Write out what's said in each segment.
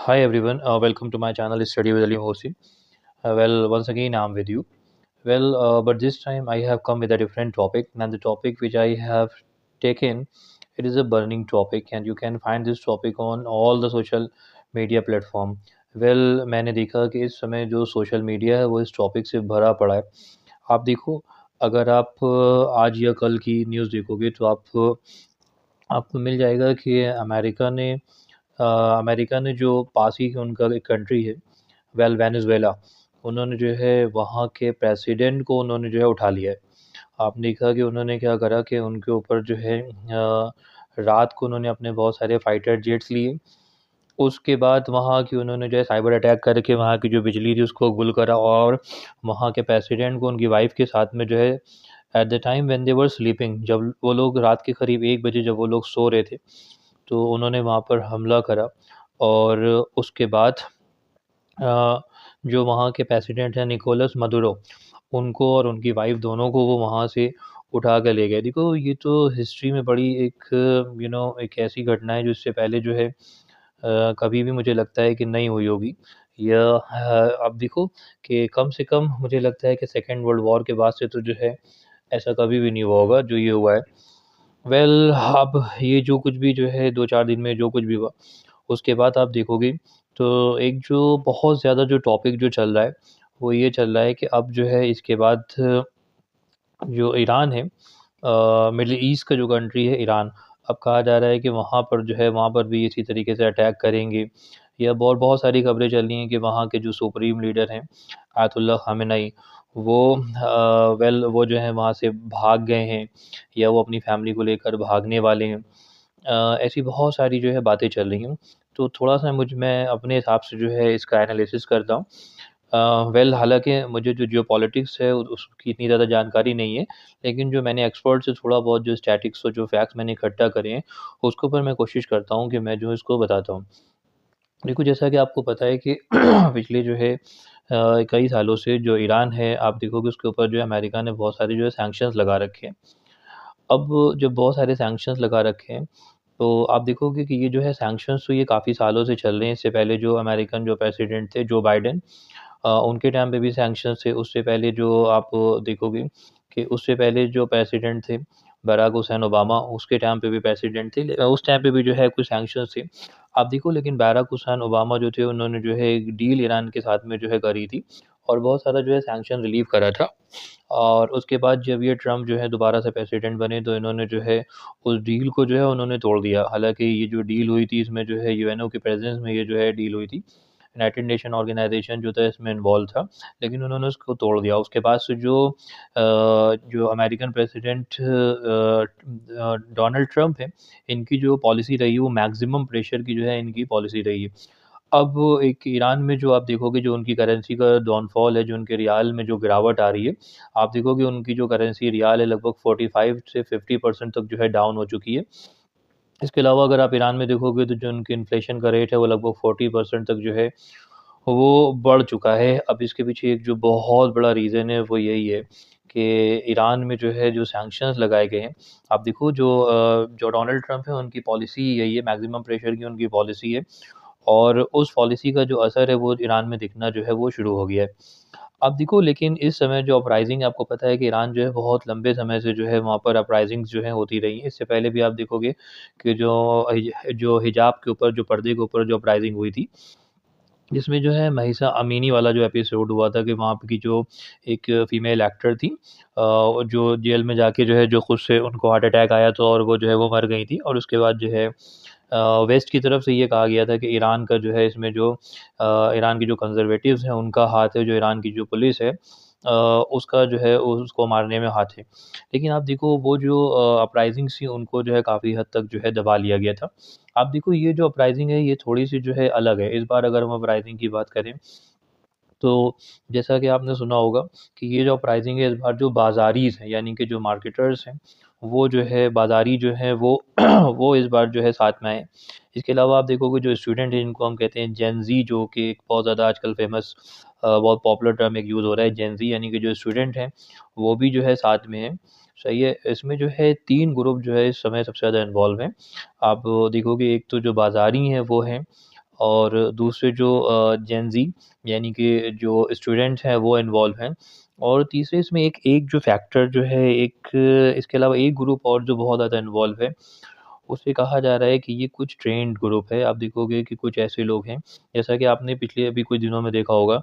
Hi everyone, welcome to my channel Study with Ali Hosi. Once again I'm with you. But this time I have come with a different topic, and the topic which I have taken, it is a burning topic, and you can find this topic on all the social media platform. मैंने देखा कि इस समय जो social media है वो इस topic से भरा पड़ा है। आप देखो, अगर आप आज या कल की न्यूज़ देखोगे तो आपको मिल जाएगा कि अमेरिका ने जो पास ही उनका एक कंट्री है, वेनेज़ुएला, उन्होंने जो है वहाँ के प्रेसिडेंट को उन्होंने जो है उठा लिया है। आपने देखा कि उन्होंने क्या करा कि उनके ऊपर जो है रात को उन्होंने अपने बहुत सारे फाइटर जेट्स लिए। उसके बाद वहाँ की उन्होंने जो है साइबर अटैक करके वहाँ की जो बिजली थी उसको गुल करा, और वहाँ के प्रेसिडेंट को उनकी वाइफ़ के साथ में जो है at the time when they were sleeping, जब वो लोग रात के करीब 1 बजे जब वो लोग सो रहे थे, तो उन्होंने वहाँ पर हमला करा। और उसके बाद जो वहाँ के प्रेसिडेंट हैं निकोलस मदुरो, उनको और उनकी वाइफ़ दोनों को वो वहाँ से उठा के ले गए। देखो, ये तो हिस्ट्री में बड़ी एक एक ऐसी घटना है जो इससे पहले जो है कभी भी मुझे लगता है कि नहीं हुई होगी। अब देखो कि कम से कम मुझे लगता है कि सेकंड वर्ल्ड वॉर के बाद से तो जो है ऐसा कभी भी नहीं हुआ होगा जो ये हुआ है। अब ये जो कुछ भी जो है 2-4 दिन में जो कुछ भी हुआ, उसके बाद आप देखोगे तो एक जो बहुत ज़्यादा जो टॉपिक जो चल रहा है, वो ये चल रहा है कि अब जो है इसके बाद जो ईरान है, मिडल ईस्ट का जो कंट्री है ईरान, अब कहा जा रहा है कि वहाँ पर जो है वहाँ पर भी इसी तरीके से अटैक करेंगे। या बहुत बहुत सारी खबरें चल रही हैं कि वहाँ के जो सुप्रीम लीडर हैं, आयतुल्लाह ख़ामेनी, वो जो है वहाँ से भाग गए हैं, या वो अपनी फैमिली को लेकर भागने वाले हैं। ऐसी बहुत सारी जो है बातें चल रही हैं। तो थोड़ा-सा मैं अपने हिसाब से जो है इसका एनालिसिस करता हूँ। हालाँकि मुझे जो जियोपॉलिटिक्स है उसकी इतनी ज़्यादा जानकारी नहीं है, लेकिन जो मैंने एक्सपर्ट से थोड़ा बहुत जो स्टैटिक्स और जो फैक्ट्स मैंने इकट्ठा करे हैं, उसके ऊपर मैं कोशिश करता हूँ कि मैं जो इसको बताता हूँ। देखो, जैसा कि आपको पता है कि पिछले जो है कई सालों से जो ईरान है, आप देखोगे उसके ऊपर जो है अमेरिका ने बहुत सारे जो है सैंक्शंस लगा रखे हैं। अब जब बहुत सारे सैंक्शंस लगा रखे हैं, तो आप देखोगे कि ये जो है सैंक्शंस तो ये काफ़ी सालों से चल रहे हैं। इससे पहले जो अमेरिकन जो प्रेसिडेंट थे, जो बाइडेन, उनके टाइम पे भी सैंक्शंस थे। उससे पहले जो आप देखोगे कि उससे पहले जो प्रेसिडेंट थे, बराक हुसैन ओबामा, उसके टाइम पे भी प्रेसिडेंट थे। उस टाइम पे भी जो है कुछ सैंक्शंस थे। आप देखो, लेकिन बराक हुसैन ओबामा जो थे, उन्होंने जो है एक डील ईरान के साथ में जो है करी थी, और बहुत सारा जो है सैंक्शन रिलीव करा था। और उसके बाद जब ये ट्रम्प जो है दोबारा से प्रेसिडेंट बने, तो इन्होंने जो है उस डील को जो है उन्होंने तोड़ दिया। हालाँकि ये जो डील हुई थी, इसमें जो है यूएनओ की प्रेज़ेंस में ये जो है डील हुई थी। यूनाइटेड नेशन ऑर्गेनाइज़ेशन जो था इसमें इन्वॉल्व था, लेकिन उन्होंने उसको तोड़ दिया। उसके बाद से जो अमेरिकन प्रेसिडेंट डोनाल्ड ट्रम्प हैं, इनकी जो पॉलिसी रही है वो मैक्सिमम प्रेशर की जो है इनकी पॉलिसी रही है। अब एक ईरान में जो आप देखोगे जो उनकी करेंसी का डाउनफॉल है, जो उनके रियाल में जो गिरावट आ रही है, आप देखोगे उनकी जो करेंसी रियाल है लगभग 45 से 50% तक जो है डाउन हो चुकी है। इसके अलावा अगर आप ईरान में देखोगे तो जो उनकी इन्फ्लेशन का रेट है वो लगभग 40% तक जो है वो बढ़ चुका है। अब इसके पीछे एक जो बहुत बड़ा रीज़न है वो यही है कि ईरान में जो है जो सैंक्शंस लगाए गए हैं, आप देखो जो डोनाल्ड ट्रम्प है उनकी पॉलिसी यही है, मैक्सिमम प्रेशर की उनकी पॉलिसी है, और उस पॉलिसी का जो असर है वो ईरान में दिखना जो है वो शुरू हो गया है। अब देखो, लेकिन इस समय जो अपराइज़िंग, आपको पता है कि ईरान जो है बहुत लंबे समय से जो है वहाँ पर अपराइज़िंग्स जो हैं होती रही हैं। इससे पहले भी आप देखोगे कि जो हिजाब के ऊपर, जो पर्दे के ऊपर जो अपराइज़िंग हुई थी, जिसमें जो है महिसा अमीनी वाला जो एपिसोड हुआ था कि वहाँ पे की जो एक फीमेल एक्टर थी, जो जेल में जाके जो है जो खुद से उनको हार्ट अटैक आया था और वो जो है वो मर गई थी, और उसके बाद जो है वेस्ट की तरफ से ये कहा गया था कि ईरान का जो है इसमें ईरान के जो कंज़र्वेटिव्स हैं उनका हाथ है, जो ईरान की जो पुलिस है उसका जो है उसको मारने में हाथ है। लेकिन आप देखो वो जो अपराइज़िंग्स थी उनको जो है काफ़ी हद तक जो है दबा लिया गया था। आप देखो, ये जो अपराइज़िंग है ये थोड़ी-सी जो है अलग है। इस बार अगर हम अपराइज़िंग की बात करें, तो जैसा कि आपने सुना होगा कि ये जो अपराइज़िंग है इस बार जो बाज़ारीज़ हैं, यानी कि जो मार्केटर्स हैं, वो जो है बाज़ारी जो हैं वो वो इस बार जो है साथ में आए। इसके अलावा आप देखोगे जो स्टूडेंट हैं जिनको हम कहते हैं जेन ज़ी, जो कि एक बहुत ज़्यादा आजकल फ़ेमस बहुत पॉपुलर टर्म एक यूज़ हो रहा है जेन ज़ी, यानी कि जो स्टूडेंट हैं, वो भी जो है साथ में हैं। सही है, इसमें जो है 3 ग्रुप जो है इस समय सबसे ज़्यादा इन्वॉल्व हैं। आप देखोगे एक तो जो बाज़ारी हैं वो हैं, और दूसरे जो जेन ज़ी यानी कि जो स्टूडेंट्स हैं वो इन्वॉल्व हैं। और तीसरे इसमें एक एक जो फैक्टर जो है एक इसके अलावा एक ग्रुप और जो बहुत ज़्यादा इन्वॉल्व है, उसे कहा जा रहा है कि ये कुछ ट्रेन्ड ग्रुप है। आप देखोगे कि कुछ ऐसे लोग हैं, जैसा कि आपने पिछले अभी कुछ दिनों में देखा होगा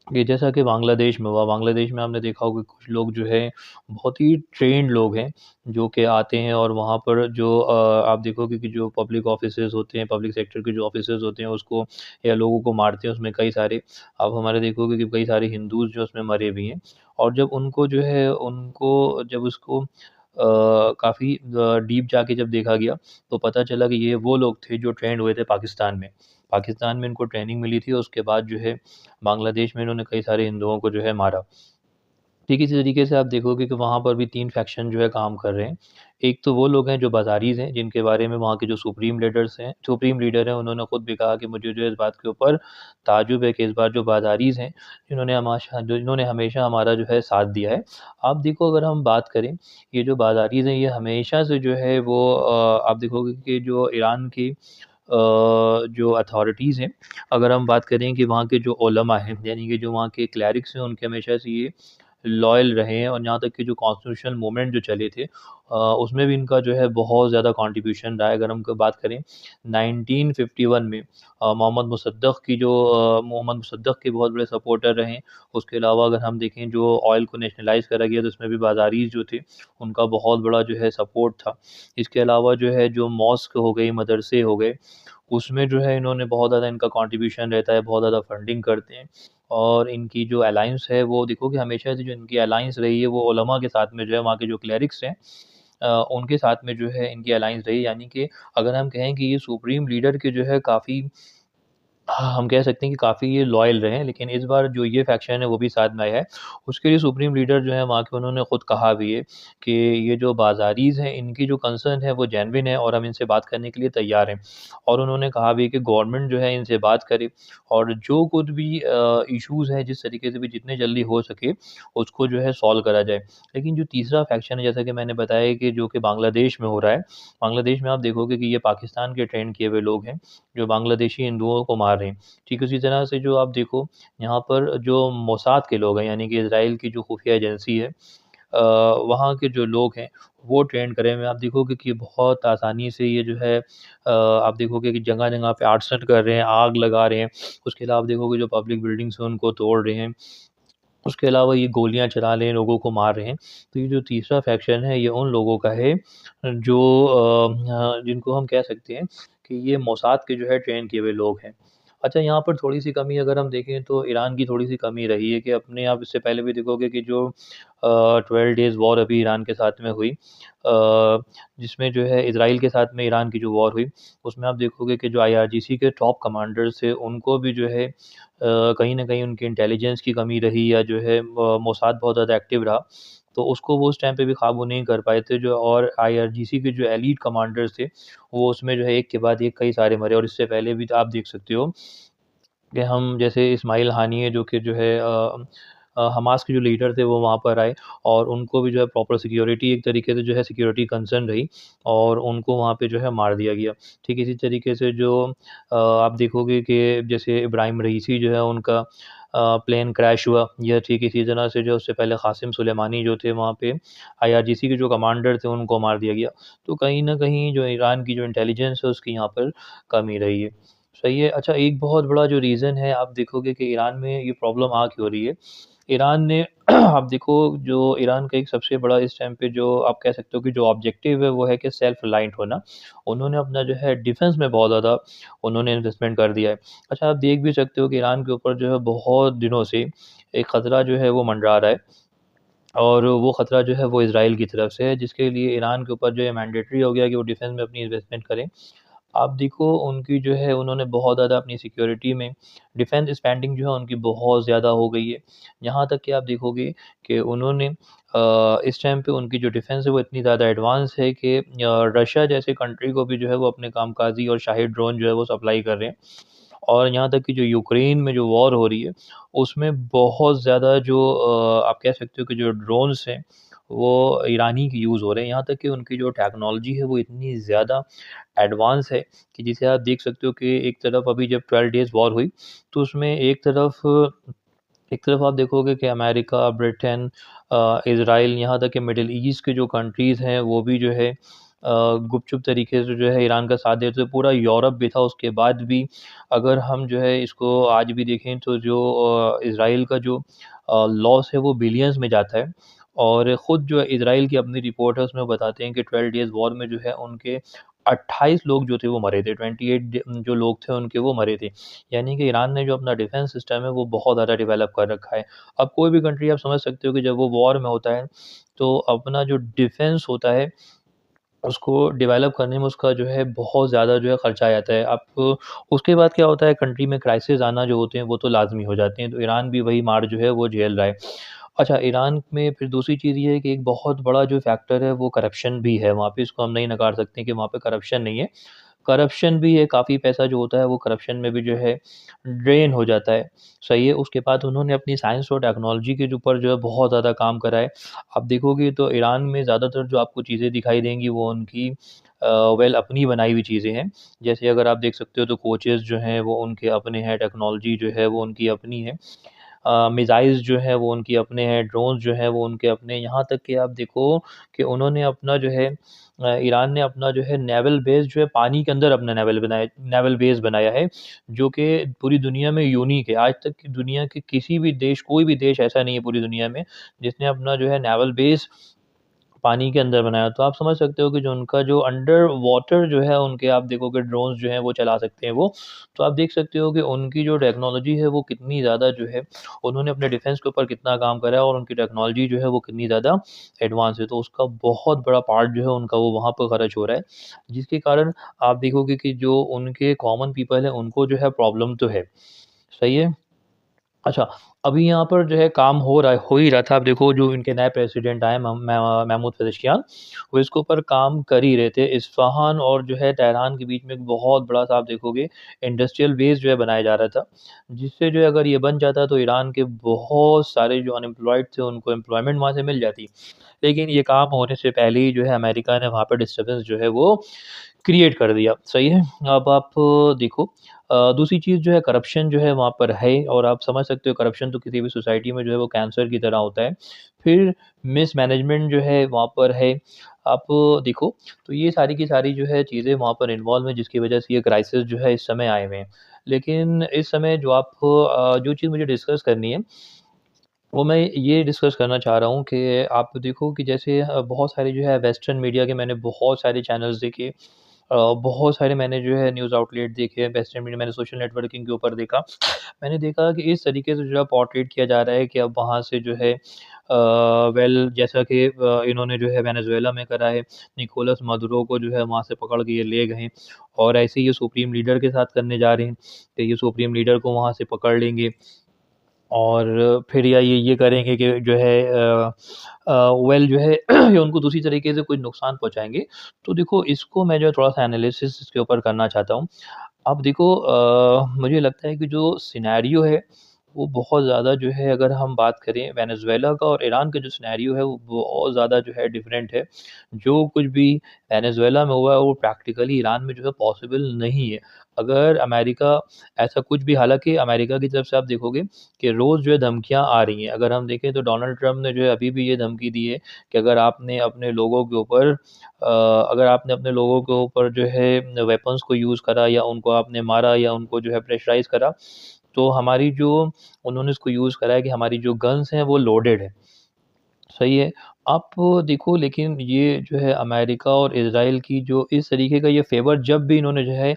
कि जैसा कि बांग्लादेश में हुआ, बांग्लादेश में आपने देखा होगा कुछ लोग जो हैं बहुत ही ट्रेन्ड लोग हैं, जो कि आते हैं और वहाँ पर जो आप देखोगे कि जो पब्लिक ऑफ़िसेज़ होते हैं, पब्लिक सेक्टर के जो ऑफ़िसेज़ होते हैं उसको या लोगों को मारते हैं उसमें कई सारे आप हमारे देखोगे कि कई सारे हिंदूज़ जो उसमें मरे भी हैं। और जब उनको जो है उनको जब उसको काफ़ी डीप जाके जब देखा गया, तो पता चला कि ये वो लोग थे जो ट्रेंड हुए थे पाकिस्तान में। पाकिस्तान में इनको ट्रेनिंग मिली थी, उसके बाद जो है बांग्लादेश में इन्होंने कई सारे हिंदुओं को जो है मारा। ठीक इसी तरीके से आप देखोगे कि वहाँ पर भी 3 फैक्शन जो है काम कर रहे हैं। एक तो वो लोग हैं जो बाज़ारीज़ हैं, जिनके बारे में वहाँ के जो सुप्रीम लीडर हैं, उन्होंने खुद भी कहा कि मुझे जो है इस बात के ऊपर ताज्जुब है कि इस बार जो बाज़ारीज़ हैं, जिन्होंने हमेशा हमारा जो है साथ दिया है। आप देखो अगर हम बात करें, ये जो बाज़ारीज़ हैं, ये हमेशा से जो है वो आप देखोगे कि जो ईरान की जो अथॉरिटीज़ हैं, अगर हम बात करें कि वहाँ के जो उलमा हैं, यानी कि जो वहाँ के क्लेरिक्स हैं, उनके हमेशा से ये लॉयल रहे हैं और यहाँ तक कि जो कॉन्स्टिट्यूशनल मूवमेंट जो चले थे उसमें भी इनका जो है बहुत ज़्यादा कंट्रीब्यूशन रहा है। अगर हम क बात करें 1951 में मोहम्मद मुसद्दक़ के बहुत बड़े सपोर्टर रहे हैं। उसके अलावा अगर हम देखें जो ऑयल को नेशनलाइज़ करा गया तो उसमें भी बाज़ारीज़ जो थे, उनका बहुत बड़ा जो है सपोर्ट था। इसके अलावा जो है जो मॉस्क हो गई, मदरसे हो गए, उसमें जो है इन्होंने बहुत ज़्यादा इनका कंट्रीब्यूशन रहता है, बहुत ज़्यादा फंडिंग करते हैं। और इनकी जो अलायंस है वो देखोगे हमेशा से जो इनकी अलायंस रही है वो उलमा के साथ में जो है वहाँ के जो क्लेरिक्स हैं उनके साथ में जो है इनकी अलायंस रही यानी कि अगर हम कहें कि ये सुप्रीम लीडर के जो है काफ़ी हाँ, हम कह सकते हैं कि काफ़ी ये लॉयल रहे हैं, लेकिन इस बार जो ये फैक्शन है वो भी साथ में आया है। उसके लिए सुप्रीम लीडर जो है वहाँ के उन्होंने खुद कहा भी है कि ये जो बाज़ारीज़ हैं इनकी जो कंसर्न है वो जेन्युइन है और हम इनसे बात करने के लिए तैयार हैं। और उन्होंने कहा भी कि गवर्नमेंट जो है इनसे बात करे और जो कुछ भी इश्यूज़ हैं जिस तरीके से भी जितने जल्दी हो सके उसको जो है सॉल्व करा जाए। लेकिन जो तीसरा फैक्शन है जैसा कि मैंने बताया कि जो कि बांग्लादेश में हो रहा है, बांग्लादेश में आप देखोगे कि ये पाकिस्तान के ट्रेंड किए हुए लोग हैं, जो बांग्लादेशी हिंदुओं को मार रहे हैं। ठीक उसी तरह से जो आप देखो यहाँ पर जो मोसाद के लोग हैं यानी कि इज़राइल की जो खुफिया एजेंसी है वहाँ के जो लोग हैं वो ट्रेंड करे हुए हैं। आप देखोगे कि बहुत आसानी से ये जो है आप देखोगे कि जगह-जगह पे आर्सन कर रहे हैं, आग लगा रहे हैं। उसके अलावा आप देखोगे जो पब्लिक बिल्डिंग्स हैं उनको तोड़ रहे हैं। उसके अलावा ये गोलियाँ चला रहे हैं, लोगों को मार रहे हैं। तो ये जो तीसरा फैक्शन है ये उन लोगों का है जो जिनको हम कह सकते हैं कि ये मोसाद के जो है ट्रेन किए हुए लोग हैं। अच्छा यहाँ पर थोड़ी-सी कमी अगर हम देखें तो ईरान की थोड़ी-सी कमी रही है कि अपने आप इससे पहले भी देखोगे कि जो 12 डेज़ वॉर अभी ईरान के साथ में हुई जिसमें जो है इज़राइल के साथ में ईरान की जो वॉर हुई, उसमें आप देखोगे कि जो आईआरजीसी के टॉप कमांडर्स थे उनको भी जो है कहीं न कहीं उनकी इंटेलिजेंस की कमी रही या जो है मोसाद बहुत ज़्यादा एक्टिव रहा, तो उसको वो उस टाइम पे भी काबू नहीं कर पाए थे जो और आईआरजीसी के जो एलीट कमांडर्स थे, वो उसमें जो है एक के बाद एक कई सारे मरे और इससे पहले भी आप देख सकते हो कि हम जैसे इस्माइल हानिये जो कि जो है हमास के जो लीडर थे वो वहाँ पर आए और उनको भी जो है प्रॉपर सिक्योरिटी एक तरीके से जो है सिक्योरिटी कंसर्न रही और उनको वहाँ पे जो है मार दिया गया। ठीक इसी तरीके से जो आप देखोगे कि जैसे इब्राहिम रईसी जो है उनका प्लेन क्रैश हुआ, यह ठीक इसी तरह से जो उससे पहले क़ासिम सुलेमानी जो थे वहाँ पे आईआरजीसी के जो कमांडर थे उनको मार दिया गया। तो कहीं न कहीं जो ईरान की जो इंटेलिजेंस है उसकी यहाँ पर कमी रही है। सही है। अच्छा एक बहुत बड़ा जो रीज़न है आप देखोगे कि ईरान में ये प्रॉब्लम आ क्यों रही है। ईरान ने आप देखो जो ईरान का एक सबसे बड़ा इस टाइम पे जो आप कह सकते हो कि जो ऑब्जेक्टिव है वो है कि सेल्फ रिलायंट होना। उन्होंने अपना जो है डिफेंस में बहुत ज़्यादा उन्होंने इन्वेस्टमेंट कर दिया है। अच्छा आप देख भी सकते हो कि ईरान के ऊपर जो है बहुत दिनों से एक खतरा जो है वो मंडरा रहा है। और वो खतरा जो है वो इज़राइल की तरफ से है जिसके लिए ईरान के ऊपर जो है मैंडेटरी हो गया कि वो डिफेंस में अपनी इन्वेस्टमेंट करें। आप देखो उनकी जो है उन्होंने बहुत ज़्यादा अपनी सिक्योरिटी में डिफेंस स्पेंडिंग जो है उनकी बहुत ज़्यादा हो गई है। यहाँ तक कि आप देखोगे कि उन्होंने इस टाइम पे उनकी जो डिफेंस है वो इतनी ज़्यादा एडवांस है कि रशिया जैसे कंट्री को भी जो है वो अपने कामकाजी और शाही ड्रोन जो है वो सप्लाई कर रहे हैं। और यहाँ तक कि जो यूक्रेन में जो वॉर हो रही है, उसमें बहुत ज़्यादा जो आप कह सकते हो कि जो ड्रोन्स हैं, वो ईरानी के यूज़ हो रहे हैं। यहाँ तक कि उनकी जो टेक्नोलॉजी है वो इतनी ज़्यादा एडवांस है कि जिसे आप देख सकते हो कि एक तरफ अभी जब 12 डेज़ वॉर हुई, तो उसमें एक तरफ आप देखोगे कि अमेरिका, ब्रिटेन इज़राइल यहाँ तक कि मिडल ईस्ट के जो कंट्रीज़ हैं वो भी जो है गुपचुप तरीके से जो है ईरान का साथ देते थे। पूरा यूरोप भी था उसके बाद भी अगर हम जो है इसको आज भी देखें तो जो इज़राइल का जो लॉस है वो बिलियंस में जाता है। और ख़ुद जो इज़राइल की अपनी रिपोर्ट है उसमें बताते हैं कि 12 डेज़ वॉर में जो है उनके 28 लोग जो थे वो मरे थे। 28 जो लोग थे उनके वो मरे थे। यानी कि ईरान ने जो अपना डिफेंस सिस्टम है वो बहुत ज़्यादा डेवलप कर रखा है। अब कोई भी कंट्री आप समझ सकते हो कि जब वो वॉर में होता है, तो अपना जो डिफेंस होता है, उसको डेवलप करने में उसका जो है बहुत ज़्यादा जो है खर्चा आ जाता है। अब उसके बाद क्या होता है कंट्री में क्राइसिस आना जो होते हैं वो तो लाज़मी हो जाते हैं। तो ईरान भी वही मार जो है वो झेल रहा है। अच्छा ईरान में फिर दूसरी चीज़ ये है कि एक बहुत बड़ा जो फैक्टर है वो करप्शन भी है वहाँ पे, इसको हम नहीं नकार सकते कि वहाँ पे करप्शन नहीं है। करप्शन भी है, काफ़ी पैसा जो होता है वो करप्शन में भी जो है ड्रेन हो जाता है, सही है। उसके बाद उन्होंने अपनी साइंस और टेक्नोलॉजी के ऊपर जो है बहुत ज़्यादा काम करा है। आप देखोगे तो ईरान में ज़्यादातर जो आपको चीज़ें दिखाई देंगी वो उनकी अपनी बनाई हुई चीज़ें हैं। जैसे अगर आप देख सकते हो तो कोचेज़ जो हैं वो उनके अपने हैं, टेक्नोलॉजी जो है वो उनकी अपनी है। मिसाइल्स जो हैं वो उनके अपने हैं, ड्रोन्स जो हैं वो उनके अपने हैं। यहाँ तक कि आप देखो कि उन्होंने अपना जो है ईरान ने अपना जो है नेवल बेस जो है पानी के अंदर अपना नेवल बेस बनाया है, जो कि पूरी दुनिया में यूनिक है। आज तक की दुनिया के किसी भी देश कोई भी देश ऐसा नहीं है पूरी दुनिया में, जिसने अपना जो है नेवल बेस पानी के अंदर बनाया। तो आप समझ सकते हो कि जो उनका जो अंडर वाटर जो है उनके आप देखोगे ड्रोन्स जो हैं वो चला सकते हैं वो। तो आप देख सकते हो कि उनकी जो टेक्नोलॉजी है वो कितनी ज़्यादा जो है उन्होंने अपने डिफेंस के ऊपर कितना काम करा है और उनकी टेक्नोलॉजी जो है वो कितनी ज़्यादा एडवांस है। तो उसका बहुत बड़ा पार्ट जो है उनका वो वहाँ पर खर्च हो रहा है। जिसके कारण आप देखोगे कि जो उनके कॉमन पीपल हैं उनको जो है प्रॉब्लम तो है। सही है? अच्छा, अभी यहाँ पर जो है काम हो ही रहा था। आप देखो जो इनके नए प्रेसिडेंट आए महमूद पेज़ेश्कियान, वो इसके ऊपर काम कर ही रहे थे। इस्फ़ाहान और जो है तेहरान के बीच में एक बहुत बड़ा-सा आप देखोगे इंडस्ट्रियल बेस जो है बनाया जा रहा था। जिससे जो है अगर ये बन जाता तो ईरान के बहुत सारे जो अनएम्प्लॉयड थे उनको एम्प्लॉयमेंट वहाँ से मिल जाती। लेकिन ये काम होने से पहले ही जो है अमेरिका ने वहाँ पे डिस्टर्बेंस जो है वो क्रिएट कर दिया, सही है। अब आप देखो दूसरी चीज़ जो है करप्शन जो है वहाँ पर है और आप समझ सकते हो करप्शन तो किसी भी सोसाइटी में जो है वो कैंसर की तरह होता है। फिर मिसमैनेजमेंट जो है वहाँ पर है। आप देखो तो ये सारी की सारी जो है चीज़ें वहाँ पर इन्वॉल्व हैं जिसकी वज़ह से ये क्राइसिस जो है इस समय आए हुए हैं। लेकिन इस समय जो चीज़ मुझे डिस्कस करनी है वो मैं ये डिस्कस करना चाह रहा हूँ कि आप देखो कि जैसे बहुत सारे जो है वेस्टर्न मीडिया के मैंने बहुत सारे चैनल्स देखे बहुत सारे मैंने जो है न्यूज़ आउटलेट देखे वेस्टर्न मीडिया मैंने सोशल नेटवर्किंग के ऊपर देखा। मैंने देखा कि इस तरीके से जो है पोर्ट्रेट किया जा रहा है कि अब वहाँ से जो है जैसा कि इन्होंने जो है वेनेज़ुएला में करा है, निकोलस मादुरो को जो है वहाँ से पकड़ के ये ले गए और ऐसे ही ये सुप्रीम लीडर के साथ करने जा रहे हैं कि ये सुप्रीम लीडर को वहाँ से पकड़ लेंगे। और फिर या ये करेंगे कि जो है जो है ये उनको दूसरी तरीके से कोई नुकसान पहुँचाएँगे। तो देखो इसको मैं जो है थोड़ा-सा एनालिसिस इसके ऊपर करना चाहता हूँ। अब देखो मुझे लगता है कि जो सिनेरियो है, वो बहुत ज़्यादा जो है अगर हम बात करें वेनेज़ुएला का और ईरान का जो सिनेरियो है वो बहुत ज़्यादा जो है डिफरेंट है। जो कुछ भी वेनेज़ुएला में हुआ है वो प्रैक्टिकली ईरान में जो है पॉसिबल नहीं है। अगर अमेरिका ऐसा कुछ भी हालाँकि अमेरिका की तरफ से आप देखोगे कि रोज़ जो है धमकियाँ आ रही हैं। अगर हम देखें तो डोनाल्ड ट्रम्प ने जो है अभी भी ये धमकी दी है कि अगर आपने अपने लोगों के ऊपर जो है वेपन्स को यूज़ करा या उनको आपने मारा या उनको जो है प्रेशराइज़ करा, तो हमारी जो उन्होंने इसको यूज़ करा है कि हमारी जो गन्स हैं वो लोडेड है। सही है। आप देखो लेकिन ये जो है अमेरिका और इज़राइल की जो इस तरीके का ये फ़ेवर जब भी इन्होंने जो है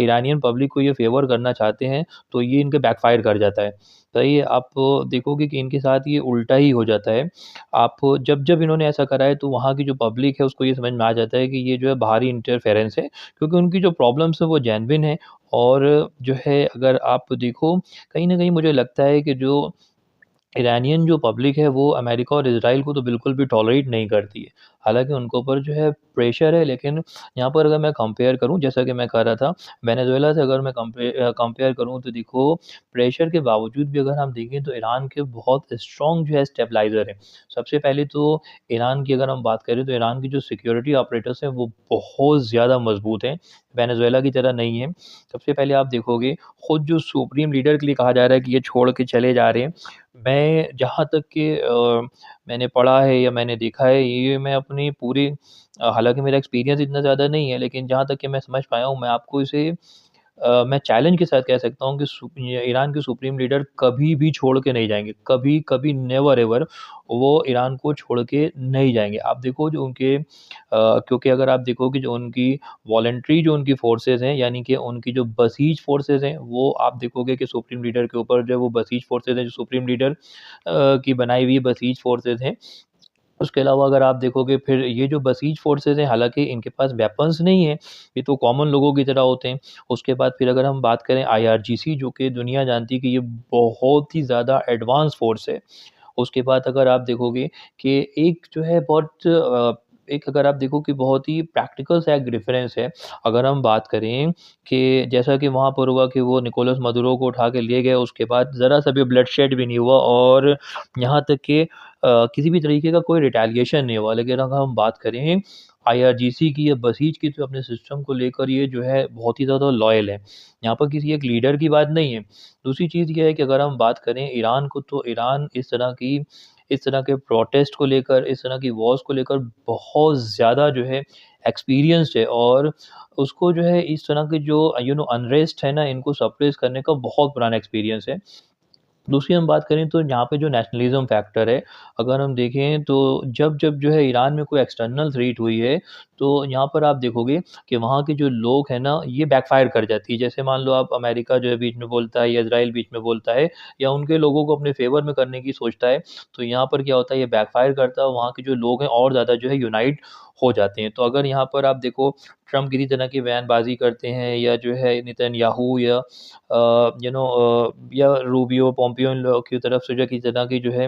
इरानियन पब्लिक को ये फ़ेवर करना चाहते हैं, तो ये इनके बैकफ़ायर कर जाता है। सही है, आप देखोगे कि इनके साथ ये उल्टा ही हो जाता है। आप जब इन्होंने ऐसा करा है तो वहाँ की जो पब्लिक है उसको ये समझ में आ जाता है कि ये जो है बाहरी इंटरफेरेंस है, क्योंकि उनकी जो प्रॉब्लम्स है वो जेन्युइन है और जो है अगर आप देखो, कहीं न कहीं मुझे लगता है कि जो ईरानियन जो पब्लिक है वो अमेरिका और इज़राइल को तो बिल्कुल भी टॉलरेट नहीं करती है। हालाँकि उनके ऊपर जो है प्रेशर है, लेकिन यहाँ पर अगर मैं कंपेयर करूँ, जैसा कि मैं कह रहा था, वेनेज़ुएला से अगर मैं कंपेयर करूँ तो देखो, प्रेशर के बावजूद भी अगर हम देखें तो ईरान के बहुत स्ट्रॉन्ग जो है स्टेबलाइज़र हैं। सबसे पहले तो ईरान की अगर हम बात करें तो ईरान की जो सिक्योरिटी ऑपरेटर्स हैं वो बहुत ज़्यादा मज़बूत हैं, वेनेज़ुएला की तरह नहीं है। सबसे पहले आप देखोगे, खुद जो सुप्रीम लीडर के लिए कहा जा रहा है कि ये छोड़ के चले जा रहे हैं, मैं जहाँ तक कि मैंने पढ़ा है या मैंने देखा है, ये मैं अपनी पूरी हालाँकि मेरा एक्सपीरियंस इतना ज़्यादा नहीं है, लेकिन जहाँ तक कि मैं समझ पाया हूँ, मैं आपको इसे मैं चैलेंज के साथ कह सकता हूँ कि ये ईरान के सुप्रीम लीडर कभी भी छोड़ के नहीं जाएँगे। कभी, कभी नेवर एवर वो ईरान को छोड़ के नहीं जाएँगे। आप देखो जो उनके क्योंकि अगर आप देखोगे जो उनकी वॉलंटरी जो उनकी फ़ोर्सेज़ हैं, यानी कि उनकी जो बसीज फ़ोर्सेज़ हैं, वो आप देखोगे कि सुप्रीम लीडर के ऊपर जो है वो बसीज फ़ोर्सेज़ हैं, जो सुप्रीम लीडर की बनाई हुई बसीज फ़ोर्सेज़ हैं। उसके अलावा अगर आप देखोगे, फिर ये जो बसीज फ़ोर्सेज़ हैं, हालाँकि इनके पास वेपन्स नहीं हैं, ये तो कॉमन लोगों की तरह होते हैं। उसके बाद फिर अगर हम बात करें आईआरजीसी, जो कि दुनिया जानती है कि ये बहुत ही ज़्यादा एडवांस फ़ोर्स है। उसके बाद अगर आप देखोगे कि एक जो है बहुत एक अगर आप देखो कि बहुत ही प्रैक्टिकल सा एक रेफ़रेंस है। अगर हम बात करें कि जैसा कि वहाँ पर हुआ कि वो निकोलस मदुरो को उठा के ले गए, उसके बाद ज़रा-सा भी ब्लडशेड भी नहीं हुआ और यहाँ तक कि किसी भी तरीके का कोई रिटेलिएशन नहीं हुआ। लेकिन अगर हम बात करें आईआरजीसी की या बसीज की, तो अपने सिस्टम को लेकर ये जो है बहुत ही ज़्यादा लॉयल है। यहाँ पर किसी एक लीडर की बात नहीं है। दूसरी चीज़ ये है कि अगर हम बात करें ईरान को, तो ईरान इस तरह के प्रोटेस्ट को लेकर, इस तरह की वॉर्स को लेकर बहुत ज़्यादा जो है एक्सपीरियंस्ड है और उसको जो है इस तरह के जो अनरेस्ट है ना, इनको सप्रेस करने का बहुत पुराना एक्सपीरियंस है। दूसरी हम बात करें तो यहाँ पे जो नेशनलिज़्म फैक्टर है, अगर हम देखें तो जब-जब जो है ईरान में कोई एक्सटर्नल थ्रेट हुई है, तो यहाँ पर आप देखोगे कि वहाँ के जो लोग हैं ना, ये बैकफ़ायर कर जाती है। जैसे मान लो आप अमेरिका जो है बीच में बोलता है या इज़राइल बीच में बोलता है या उनके लोगों को अपने फ़ेवर में करने की सोचता है, तो यहाँ पर क्या होता है, ये बैकफ़ायर करता है, वहाँ के जो लोग हैं और ज़्यादा जो है यूनाइट हो जाते हैं। तो अगर यहाँ पर आप देखो, ट्रम्प किसी तरह की बयानबाज़ी करते हैं या जो है नेतन्याहू या रूबियो, पोम्पियो, इन लोगों की तरफ से जो किसी तरह की जो है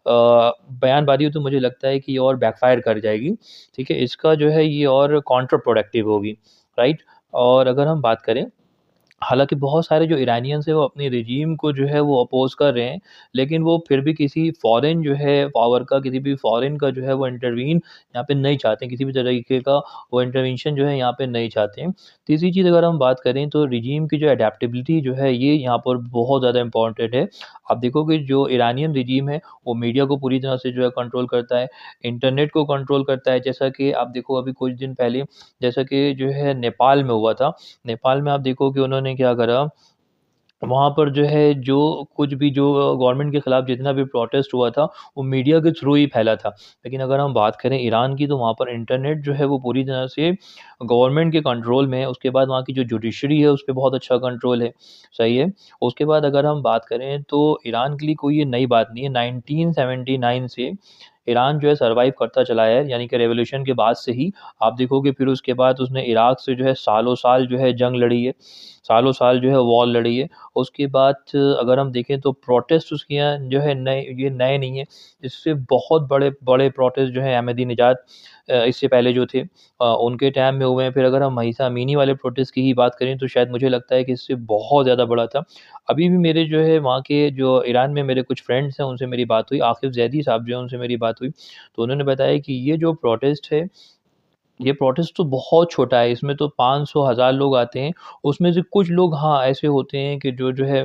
बयानबाज़ी हो, तो मुझे लगता है कि ये और बैकफ़ायर कर जाएगी, ठीक है? इसका जो है ये और काउंटर प्रोडक्टिव होगी, राइट? और अगर हम बात करें, हालाँकि बहुत सारे जो इरानियंस हैं वो अपने रिजीम को जो है वो अपोज़ कर रहे हैं, लेकिन वो फिर भी किसी फ़ॉरेन जो है पावर का, किसी भी फ़ॉरेन का जो है वो इंटरवीन यहाँ पे नहीं चाहते हैं, किसी भी तरीके का वो इंटरवेंशन जो है यहाँ पे नहीं चाहते हैं। तीसरी चीज़ अगर हम बात करें तो रिजीम की जो एडैप्टेबिलिटी जो है, ये यहाँ पर बहुत ज़्यादा इम्पोर्टेंट है। आप देखोगे जो इरानियन रिजीम है, वो मीडिया को पूरी तरह से जो है कंट्रोल करता है, इंटरनेट को कंट्रोल करता है। जैसा कि आप देखो, अभी कुछ दिन पहले जैसा कि जो है नेपाल में हुआ था, नेपाल में आप देखो कि उन्होंने क्या करा, वहाँ पर जो है जो कुछ भी जो गवर्नमेंट के खिलाफ जितना भी प्रोटेस्ट हुआ था, वो मीडिया के थ्रू ही फैला था। लेकिन अगर हम बात करें ईरान की, तो वहाँ पर इंटरनेट जो है वो पूरी तरह से गवर्नमेंट के कंट्रोल में है। उसके बाद वहाँ की जो जुडिशरी है, उस पे बहुत अच्छा कंट्रोल है, सही है। उसके बाद अगर हम बात करें तो ईरान के लिए कोई ये नई बात नहीं है, 1979 से ईरान जो है सर्वाइव करता चला है, यानी कि रिवॉल्यूशन के बाद से ही। आप देखोगे फिर उसके बाद उसने इराक से जो है सालों-साल जो है जंग लड़ी है, सालों-साल जो है वॉर लड़ी है। उसके बाद अगर हम देखें तो प्रोटेस्ट उसके यहाँ जो है नए नहीं है। इससे बहुत बड़े प्रोटेस्ट जो हैं अहमदीनेजाद इससे पहले जो थे उनके टाइम में हुए हैं। फिर अगर हम महीसा अमीनी वाले प्रोटेस्ट की ही बात करें, तो शायद मुझे लगता है कि इससे बहुत ज़्यादा बड़ा था। अभी भी मेरे जो है वहाँ के जो ईरान में मेरे कुछ फ्रेंड्स हैं, उनसे मेरी बात हुई, आकिफ़ ज़ैदी साहब जो हैं उनसे मेरी बात हुई। तो उन्होंने बताया कि ये जो प्रोटेस्ट है, ये प्रोटेस्ट तो बहुत छोटा है, इसमें तो 500 हज़ार लोग आते हैं। उसमें से कुछ लोग हाँ, ऐसे होते हैं कि जो है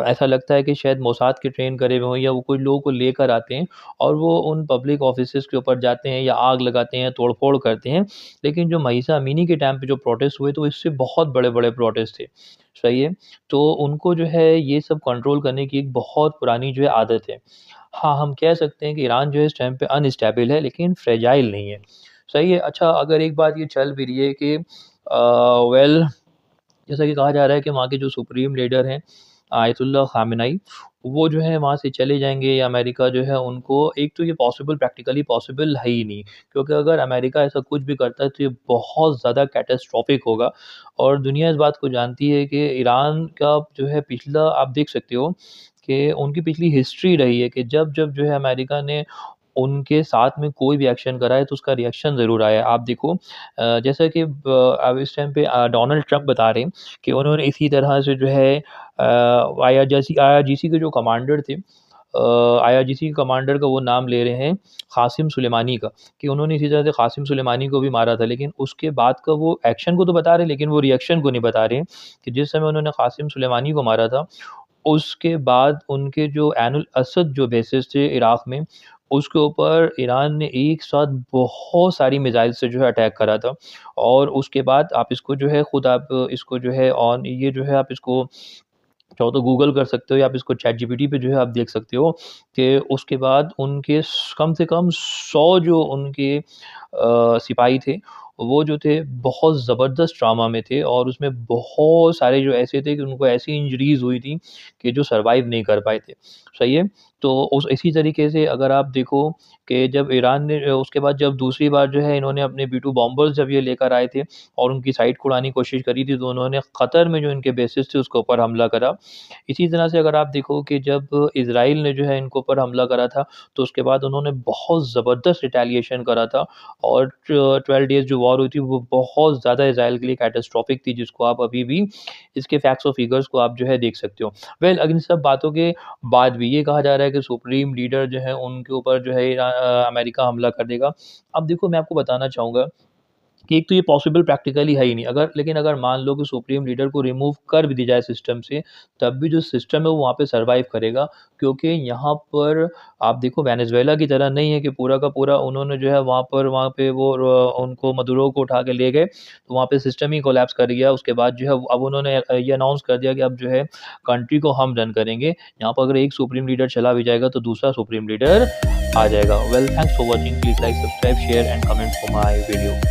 ऐसा लगता है कि शायद मोसाद के ट्रेन करे हुए हों, या वो कुछ लोगों को लेकर आते हैं और वो उन पब्लिक ऑफ़िसेज़ के ऊपर जाते हैं या आग लगाते हैं, तोड़-फोड़ करते हैं। लेकिन जो महीसा अमीनी के टाइम पे जो प्रोटेस्ट हुए, तो इससे बहुत बड़े-बड़े प्रोटेस्ट थे, सही है? तो उनको जो है ये सब कंट्रोल करने की एक बहुत पुरानी जो है आदत है। हाँ, हम कह सकते हैं कि ईरान जो है इस टाइम पे अनस्टेबल है, लेकिन फ्रेजाइल नहीं है। सही है। अच्छा, अगर एक बात ये चल भी रही है कि वेल, जैसा कि कहा जा रहा है कि वहाँ के जो सुप्रीम लीडर हैं, आयतुल्लाह ख़ामेनी, वो जो है वहाँ से चले जाएँगे या अमेरिका जो है उनको, एक तो ये पॉसिबल, प्रैक्टिकली पॉसिबल है ही नहीं। क्योंकि अगर अमेरिका ऐसा कुछ भी करता है तो ये बहुत ज़्यादा कैटास्ट्रॉफ़िक होगा और दुनिया इस बात को जानती है कि ईरान का जो है पिछला, आप देख सकते हो कि उनकी पिछली हिस्ट्री रही है कि जब-जब जो है अमेरिका ने उनके साथ में कोई भी एक्शन करा है तो उसका रिएक्शन ज़रूर आया है। आप देखो जैसा कि अब इस टाइम पे डोनाल्ड ट्रंप बता रहे हैं कि उन्होंने इसी तरह से जो है आईआरजीसी के जो कमांडर थे आईआरजीसी के कमांडर का वो नाम ले रहे हैं क़ासिम सुलेमानी का, कि उन्होंने इसी तरह से क़ासिम सुलेमानी को भी मारा था। लेकिन उसके बाद का वो एक्शन को तो बता रहे हैं लेकिन वो रिएक्शन को नहीं बता रहे हैं, कि जिस समय उन्होंने क़ासिम सुलेमानी को मारा था, उसके बाद उनके जो ऐनुल असद जो बेसेस थे इराक़ में, उसके ऊपर ईरान ने एक साथ बहुत सारी मिसाइल से जो है अटैक करा था। और उसके बाद आप इसको जो है खुद आप इसको जो है ऑन ये जो है आप इसको चाहो तो गूगल कर सकते हो या आप इसको चैटजीपीटी पे जो है आप देख सकते हो कि उसके बाद उनके कम से कम 100 जो उनके सिपाही थे, वो जो थे बहुत ज़बरदस्त ट्रॉमा में थे और उसमें बहुत सारे जो ऐसे थे कि उनको ऐसी इंजरीज़ हुई थी कि जो सर्वाइव नहीं कर पाए थे। सही है? तो उस इसी तरीके से अगर आप देखो कि जब ईरान ने उसके बाद जब दूसरी बार जो है इन्होंने अपने B-2 बॉम्बर्स जब ये लेकर आए थे और उनकी साइट को उड़ाने की कोशिश करी थी, तो उन्होंने कतर में जो इनके बेसेस थे उसके ऊपर हमला करा। इसी तरह से अगर आप देखो कि जब इज़राइल ने जो है इनके ऊपर हमला करा था, तो उसके बाद उन्होंने बहुत ज़बरदस्त रिटेलिएशन करा था और 12 डेज़ जो वॉर हुई थी वो बहुत ज़्यादा इज़राइल के लिए कैटास्ट्रोफ़िक थी, जिसको आप अभी भी इसके फैक्ट्स और फिगर्स को आप जो है देख सकते हो। वेल इन सब बातों के बाद भी ये कहा जा रहा है कि सुप्रीम लीडर जो है उनके ऊपर जो है अमेरिका हमला कर देगा। अब देखो मैं आपको बताना चाहूँगा कि एक तो ये पॉसिबल प्रैक्टिकली है ही नहीं। लेकिन अगर मान लो कि सुप्रीम लीडर को रिमूव कर भी दी जाए सिस्टम से, तब भी जो सिस्टम है वो वहाँ पे सर्वाइव करेगा। क्योंकि यहाँ पर आप देखो वेनेज़ुएला की तरह नहीं है कि पूरा का पूरा उन्होंने जो है वहाँ पे वो उनको मदुरो को उठा के ले गए, तो वहाँ पे सिस्टम ही कोलैप्स कर गया। उसके बाद जो है अब उन्होंने ये अनाउंस कर दिया कि अब जो है कंट्री को हम रन करेंगे। यहाँ पर अगर एक सुप्रीम लीडर चला भी जाएगा तो दूसरा सुप्रीम लीडर आ जाएगा। Well thanks for watching. Please like, subscribe, share and comment for my video.